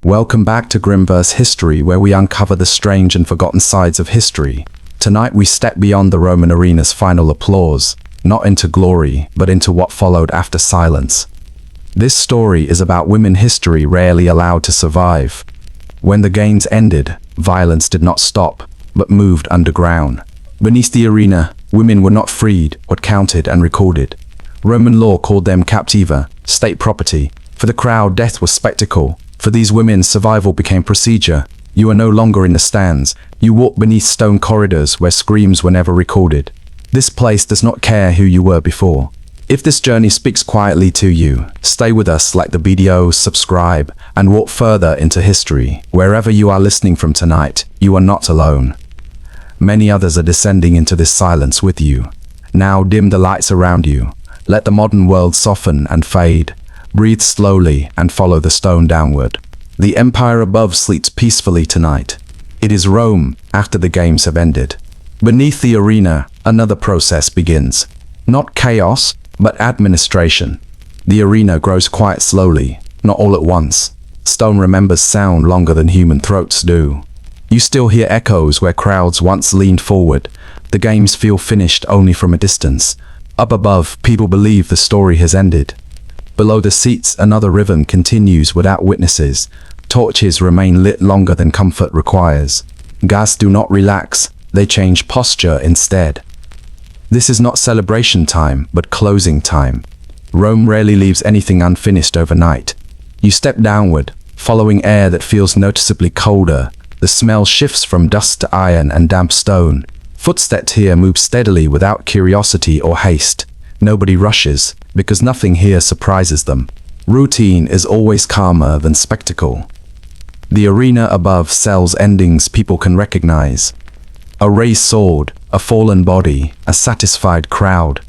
Welcome back to Grimverse History, where we uncover the strange and forgotten sides of history. Tonight we step beyond the Roman arena's final applause, not into glory, but into what followed after silence. This story is about women history rarely allowed to survive. When the games ended, violence did not stop, but moved underground. Beneath the arena, women were not freed, but counted and recorded. Roman law called them captiva, state property. For the crowd, death was spectacle. For these women, survival became procedure. You are no longer in the stands. You walk beneath stone corridors where screams were never recorded. This place does not care who you were before. If this journey speaks quietly to you, stay with us, like the video, subscribe, and walk further into history. Wherever you are listening from tonight, you are not alone. Many others are descending into this silence with you. Now dim the lights around you. Let the modern world soften and fade. Breathe slowly and follow the stone downward. The empire above sleeps peacefully tonight. It is Rome after the games have ended. Beneath the arena, another process begins. Not chaos, but administration. The arena grows quite slowly, not all at once. Stone remembers sound longer than human throats do. You still hear echoes where crowds once leaned forward. The games feel finished only from a distance. Up above, people believe the story has ended. Below the seats, another rhythm continues without witnesses. Torches remain lit longer than comfort requires. Guards do not relax, they change posture instead. This is not celebration time, but closing time. Rome rarely leaves anything unfinished overnight. You step downward, following air that feels noticeably colder. The smell shifts from dust to iron and damp stone. Footsteps here move steadily without curiosity or haste. Nobody rushes, because nothing here surprises them. Routine is always calmer than spectacle. The arena above sells endings people can recognize. A raised sword, a fallen body, a satisfied crowd.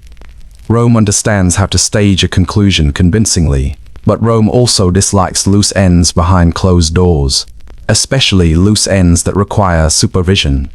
Rome understands how to stage a conclusion convincingly, but Rome also dislikes loose ends behind closed doors, especially loose ends that require supervision.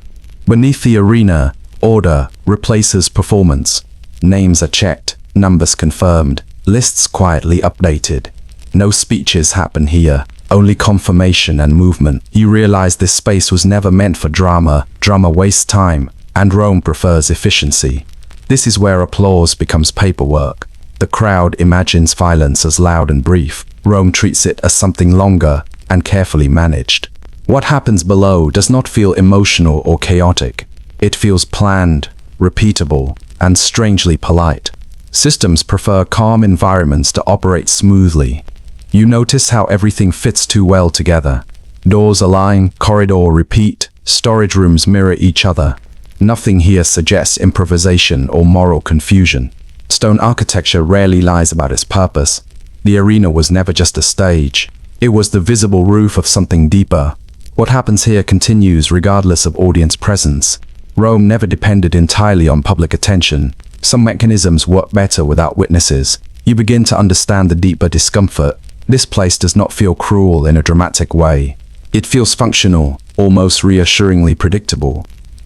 Beneath the arena, order replaces performance. Names are checked, numbers confirmed, lists quietly updated. No speeches happen here, only confirmation and movement. You realize this space was never meant for drama. Drama wastes time, and Rome prefers efficiency. This is where applause becomes paperwork. The crowd imagines violence as loud and brief. Rome treats it as something longer and carefully managed. What happens below does not feel emotional or chaotic. It feels planned, repeatable, and strangely polite. Systems prefer calm environments to operate smoothly. You notice how everything fits too well together. Doors align, corridor repeat, storage rooms mirror each other. Nothing here suggests improvisation or moral confusion. Stone architecture rarely lies about its purpose. The arena was never just a stage. It was the visible roof of something deeper. What happens here continues regardless of audience presence. Rome never depended entirely on public attention. Some mechanisms work better without witnesses. You begin to understand the deeper discomfort. This place does not feel cruel in a dramatic way. It feels functional, almost reassuringly predictable.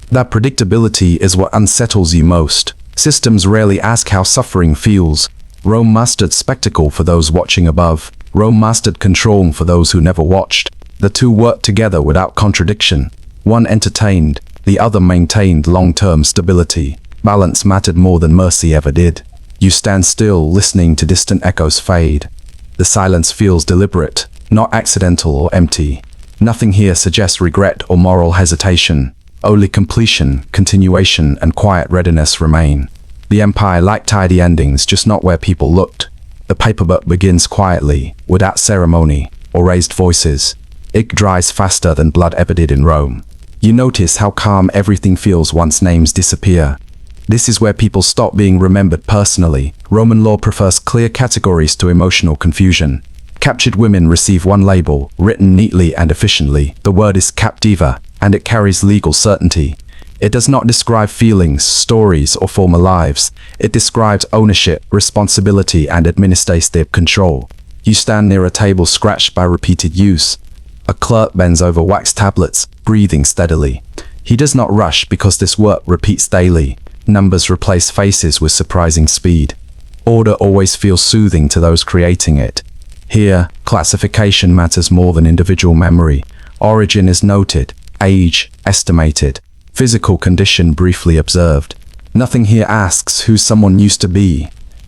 That predictability is what unsettles you most. Systems rarely ask how suffering feels. Rome mastered spectacle for those watching above. Rome mastered control for those who never watched. The two worked together without contradiction. One entertained, the other maintained long-term stability. Balance mattered more than mercy ever did. You stand still, listening to distant echoes fade. The silence feels deliberate, not accidental or empty. Nothing here suggests regret or moral hesitation. Only completion, continuation, and quiet readiness remain. The empire liked tidy endings, just not where people looked. The paperwork begins quietly, without ceremony or raised voices. Ink dries faster than blood ever did in Rome. You notice how calm everything feels once names disappear. This is where people stop being remembered personally. Roman law prefers clear categories to emotional confusion. Captured women receive one label, written neatly and efficiently. The word is captiva, and it carries legal certainty. It does not describe feelings, stories, or former lives. It describes ownership, responsibility, and administrative control. You stand near a table scratched by repeated use. A clerk bends over wax tablets, breathing steadily. He does not rush because this work repeats daily. Numbers replace faces with surprising speed. Order always feels soothing to those creating it. Here, classification matters more than individual memory. Origin is noted, age estimated, physical condition briefly observed. Nothing here asks who someone used to be.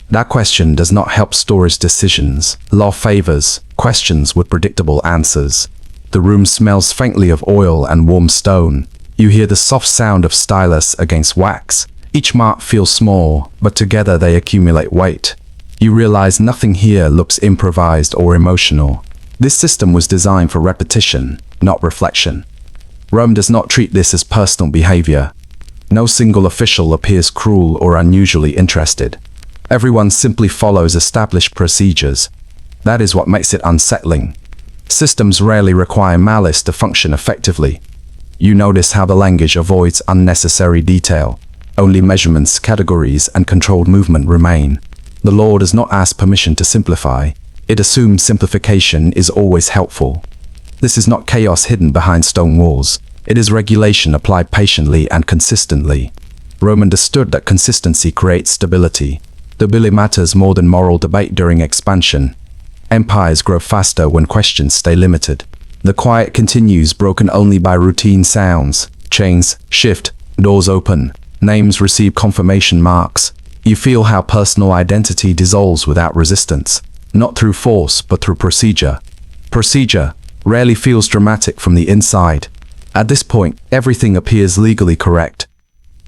That question does not help storage decisions. Law favors questions with predictable answers. The room smells faintly of oil and warm stone. You hear the soft sound of stylus against wax. Each mark feels small, but together they accumulate weight. You realize nothing here looks improvised or emotional. This system was designed for repetition, not reflection. Rome does not treat this as personal behavior. No single official appears cruel or unusually interested. Everyone simply follows established procedures. That is what makes it unsettling. Systems rarely require malice to function effectively. You notice how the language avoids unnecessary detail. Only measurements, categories, and controlled movement remain. The law does not ask permission to simplify. It assumes simplification is always helpful. This is not chaos hidden behind stone walls. It is regulation applied patiently and consistently. Rome understood that consistency creates stability. Stability matters more than moral debate during expansion. Empires grow faster when questions stay limited. The quiet continues, broken only by routine sounds. Chains shift, doors open, names receive confirmation marks. You feel how personal identity dissolves without resistance, not through force but through procedure. Procedure rarely feels dramatic from the inside. At this point, everything appears legally correct.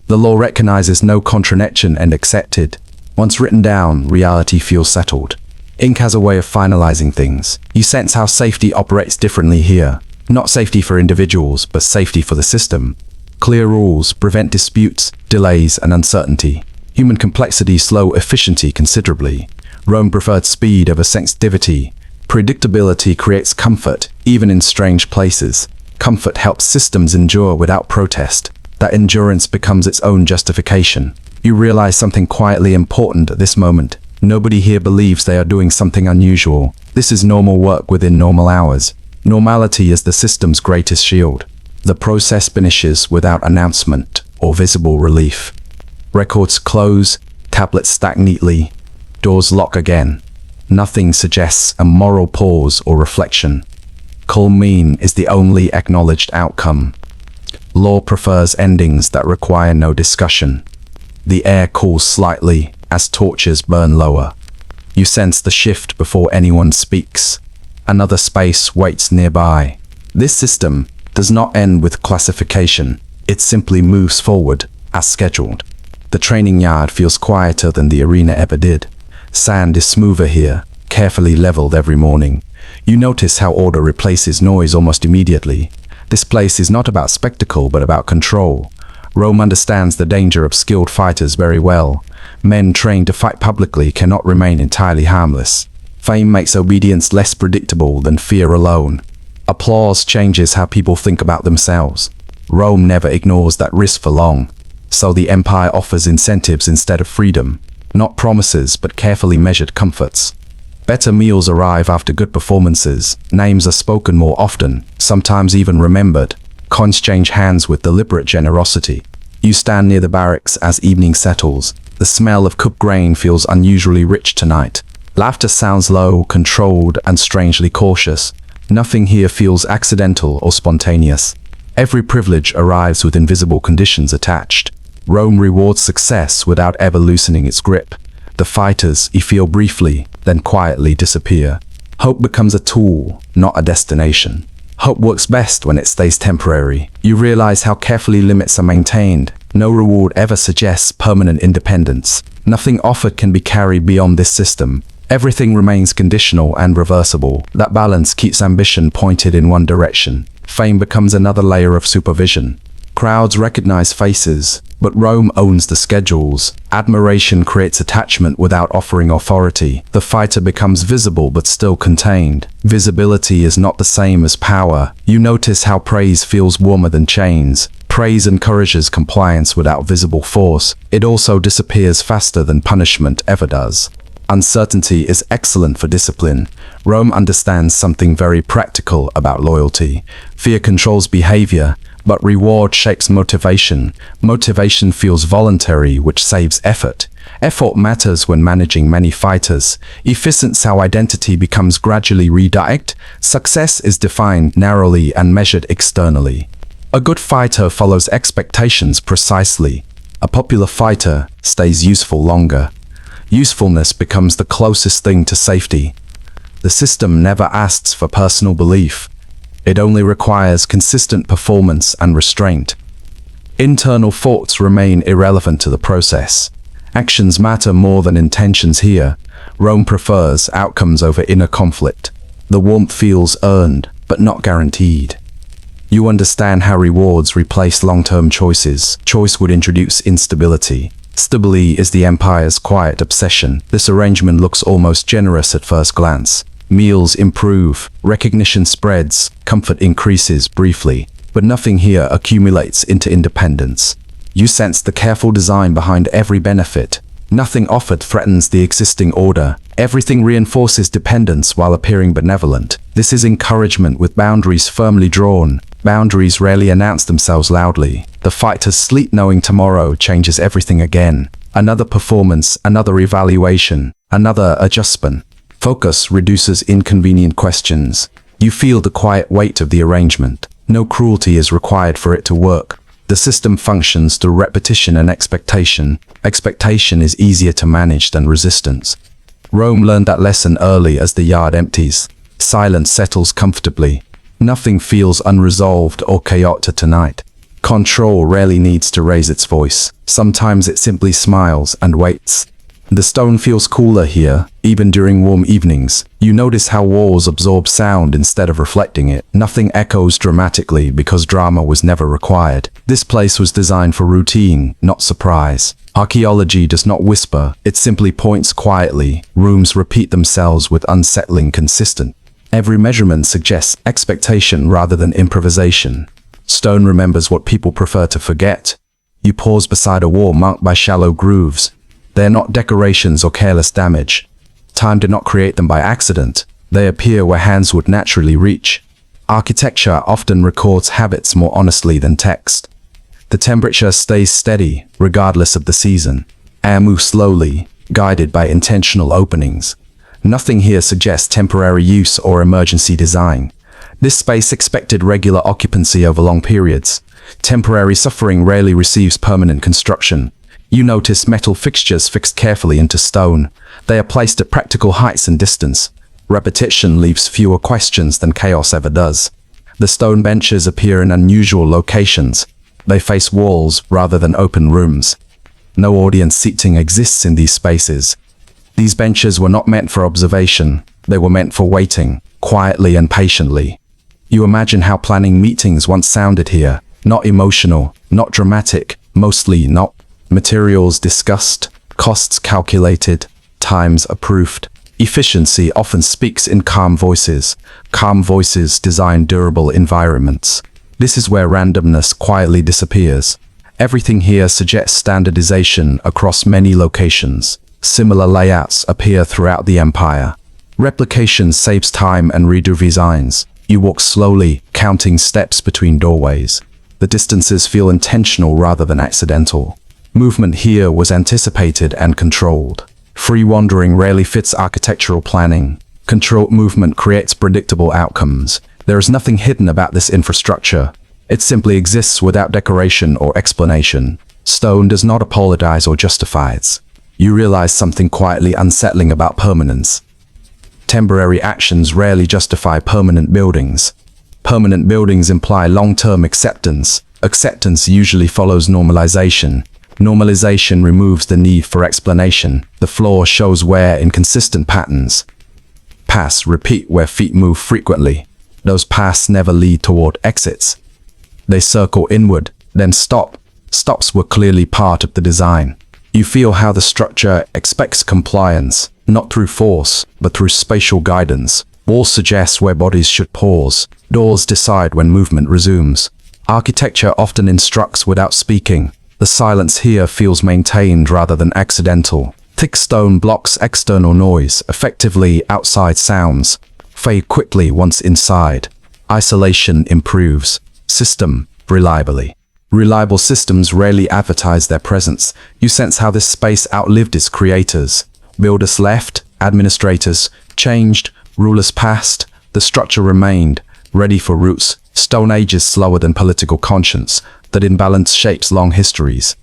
The law recognizes no contradiction and accepted. Once written down, reality feels settled. Ink has a way of finalizing things. You sense how safety operates differently here. Not safety for individuals, but safety for the system. Clear rules prevent disputes, delays, and uncertainty. Human complexity slow efficiency considerably. Rome preferred speed over sensitivity. Predictability creates comfort, even in strange places. Comfort helps systems endure without protest. That endurance becomes its own justification. You realize something quietly important at this moment. Nobody here believes they are doing something unusual. This is normal work within normal hours. Normality is the system's greatest shield. The process finishes without announcement or visible relief. Records close, tablets stack neatly, doors lock again. Nothing suggests a moral pause or reflection. Culmine is the only acknowledged outcome. Law prefers endings that require no discussion. The air cools slightly as torches burn lower. You sense the shift before anyone speaks. Another space waits nearby. This system does not end with classification. It simply moves forward as scheduled. The training yard feels quieter than the arena ever did. Sand is smoother here, carefully leveled every morning. You notice how order replaces noise almost immediately. This place is not about spectacle but about control. Rome understands the danger of skilled fighters very well. Men trained to fight publicly cannot remain entirely harmless. Fame makes obedience less predictable than fear alone. Applause changes how people think about themselves. Rome never ignores that risk for long. So the empire offers incentives instead of freedom. Not promises, but carefully measured comforts. Better meals arrive after good performances. Names are spoken more often, sometimes even remembered. Coins change hands with deliberate generosity. You stand near the barracks as evening settles. The smell of cooked grain feels unusually rich tonight. Laughter sounds low, controlled, and strangely cautious. Nothing here feels accidental or spontaneous. Every privilege arrives with invisible conditions attached. Rome rewards success without ever loosening its grip. The fighters you feel briefly, then quietly disappear. Hope becomes a tool, not a destination. Hope works best when it stays temporary. You realize how carefully limits are maintained. No reward ever suggests permanent independence. Nothing offered can be carried beyond this system. Everything remains conditional and reversible. That balance keeps ambition pointed in one direction. Fame becomes another layer of supervision. Crowds recognize faces, but Rome owns the schedules. Admiration creates attachment without offering authority. The fighter becomes visible but still contained. Visibility is not the same as power. You notice how praise feels warmer than chains. Praise encourages compliance without visible force. It also disappears faster than punishment ever does. Uncertainty is excellent for discipline. Rome understands something very practical about loyalty. Fear controls behavior, but reward shapes motivation. Motivation feels voluntary, which saves effort. Effort matters when managing many fighters. Efficiency, how identity becomes gradually redirected. Success is defined narrowly and measured externally. A good fighter follows expectations precisely. A popular fighter stays useful longer. Usefulness becomes the closest thing to safety. The system never asks for personal belief. It only requires consistent performance and restraint. Internal thoughts remain irrelevant to the process. Actions matter more than intentions here. Rome prefers outcomes over inner conflict. The warmth feels earned, but not guaranteed. You understand how rewards replace long-term choices. Choice would introduce instability. Stability is the empire's quiet obsession. This arrangement looks almost generous at first glance. Meals improve, recognition spreads, comfort increases briefly, but nothing here accumulates into independence. You sense the careful design behind every benefit. Nothing offered threatens the existing order. Everything reinforces dependence while appearing benevolent. This is encouragement with boundaries firmly drawn. Boundaries rarely announce themselves loudly. The fighters sleep knowing tomorrow changes everything again. Another performance, another evaluation, another adjustment. Focus reduces inconvenient questions. You feel the quiet weight of the arrangement. No cruelty is required for it to work. The system functions through repetition and expectation. Expectation is easier to manage than resistance. Rome learned that lesson early as the yard empties. Silence settles comfortably. Nothing feels unresolved or chaotic tonight. Control rarely needs to raise its voice. Sometimes it simply smiles and waits. The stone feels cooler here, even during warm evenings. You notice how walls absorb sound instead of reflecting it. Nothing echoes dramatically because drama was never required. This place was designed for routine, not surprise. Archaeology does not whisper, it simply points quietly. Rooms repeat themselves with unsettling consistency. Every measurement suggests expectation rather than improvisation. Stone remembers what people prefer to forget. You pause beside a wall marked by shallow grooves. They are not decorations or careless damage. Time did not create them by accident. They appear where hands would naturally reach. Architecture often records habits more honestly than text. The temperature stays steady, regardless of the season. Air moves slowly, guided by intentional openings. Nothing here suggests temporary use or emergency design. This space expected regular occupancy over long periods. Temporary suffering rarely receives permanent construction. You notice metal fixtures fixed carefully into stone. They are placed at practical heights and distance. Repetition leaves fewer questions than chaos ever does. The stone benches appear in unusual locations. They face walls rather than open rooms. No audience seating exists in these spaces. These benches were not meant for observation. They were meant for waiting, quietly and patiently. You imagine how planning meetings once sounded here. Not emotional, not dramatic, mostly not. Materials discussed, costs calculated, times approved. Efficiency often speaks in calm voices. Calm voices design durable environments. This is where randomness quietly disappears. Everything here suggests standardization across many locations. Similar layouts appear throughout the empire. Replication saves time and redesigns. You walk slowly, counting steps between doorways. The distances feel intentional rather than accidental. Movement here was anticipated and controlled. Free wandering rarely fits architectural planning. Controlled movement creates predictable outcomes. There is nothing hidden about this infrastructure. It simply exists without decoration or explanation. Stone does not apologize or justify it. You realize something quietly unsettling about permanence. Temporary actions rarely justify permanent buildings. Permanent buildings imply long-term acceptance. Acceptance usually follows normalization. Normalization removes the need for explanation. The floor shows wear in consistent patterns. Paths repeat where feet move frequently. Those paths never lead toward exits. They circle inward, then stop. Stops were clearly part of the design. You feel how the structure expects compliance, not through force, but through spatial guidance. Walls suggest where bodies should pause. Doors decide when movement resumes. Architecture often instructs without speaking. The silence here feels maintained rather than accidental. Thick stone blocks external noise. Effectively, outside sounds fade quickly once inside. Isolation improves. System reliably. Reliable systems rarely advertise their presence. You sense how this space outlived its creators. Builders left, administrators changed, rulers passed, the structure remained, ready for roots. Stone Age is slower than political conscience. That imbalance shapes long histories.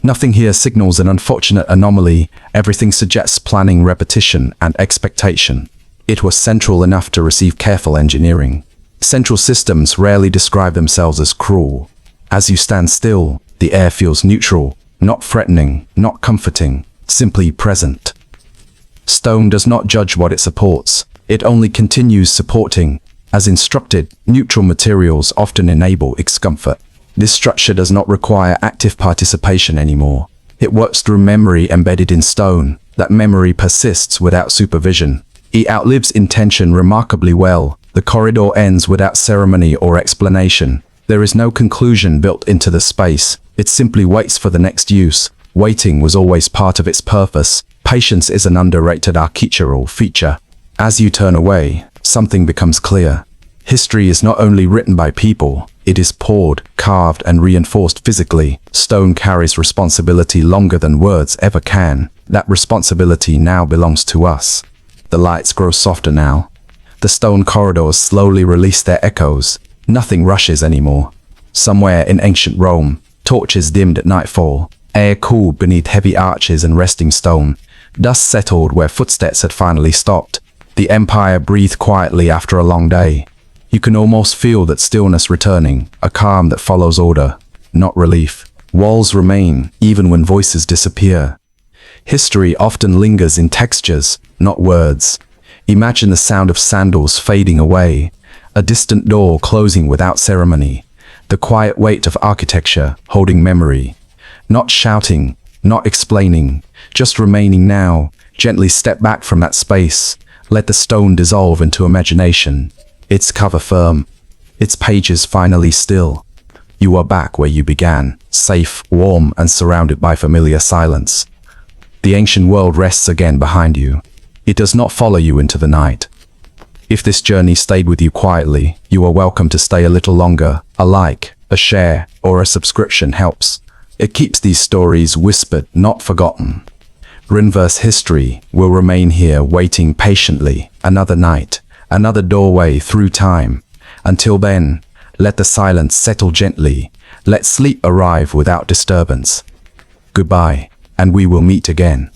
Nothing here signals an unfortunate anomaly. Everything suggests planning, repetition, and expectation. It was central enough to receive careful engineering. Central systems rarely describe themselves as cruel. As you stand still, the air feels neutral, not threatening, not comforting, simply present. Stone does not judge what it supports. It only continues supporting. As instructed, neutral materials often enable its comfort. This structure does not require active participation anymore. It works through memory embedded in stone. That memory persists without supervision. It outlives intention remarkably well. The corridor ends without ceremony or explanation. There is no conclusion built into the space. It simply waits for the next use. Waiting was always part of its purpose. Patience is an underrated architectural feature. As you turn away, something becomes clear. History is not only written by people, it is poured, carved, and reinforced physically. Stone carries responsibility longer than words ever can. That responsibility now belongs to us. The lights grow softer now. The stone corridors slowly release their echoes. Nothing rushes anymore. Somewhere in ancient Rome, torches dimmed at nightfall. Air cooled beneath heavy arches and resting stone. Dust settled where footsteps had finally stopped. The empire breathed quietly after a long day. You can almost feel that stillness returning, a calm that follows order, not relief. Walls remain, even when voices disappear. History often lingers in textures, not words. Imagine the sound of sandals fading away, a distant door closing without ceremony, the quiet weight of architecture holding memory. Not shouting, not explaining, just remaining now. Gently step back from that space. Let the stone dissolve into imagination. Its cover firm, its pages finally still. You are back where you began, safe, warm, and surrounded by familiar silence. The ancient world rests again behind you. It does not follow you into the night. If this journey stayed with you quietly, you are welcome to stay a little longer. A like, a share, or a subscription helps. It keeps these stories whispered, not forgotten. Rinverse history will remain here waiting patiently, another night, another doorway through time. Until then, let the silence settle gently. Let sleep arrive without disturbance. Goodbye, and we will meet again.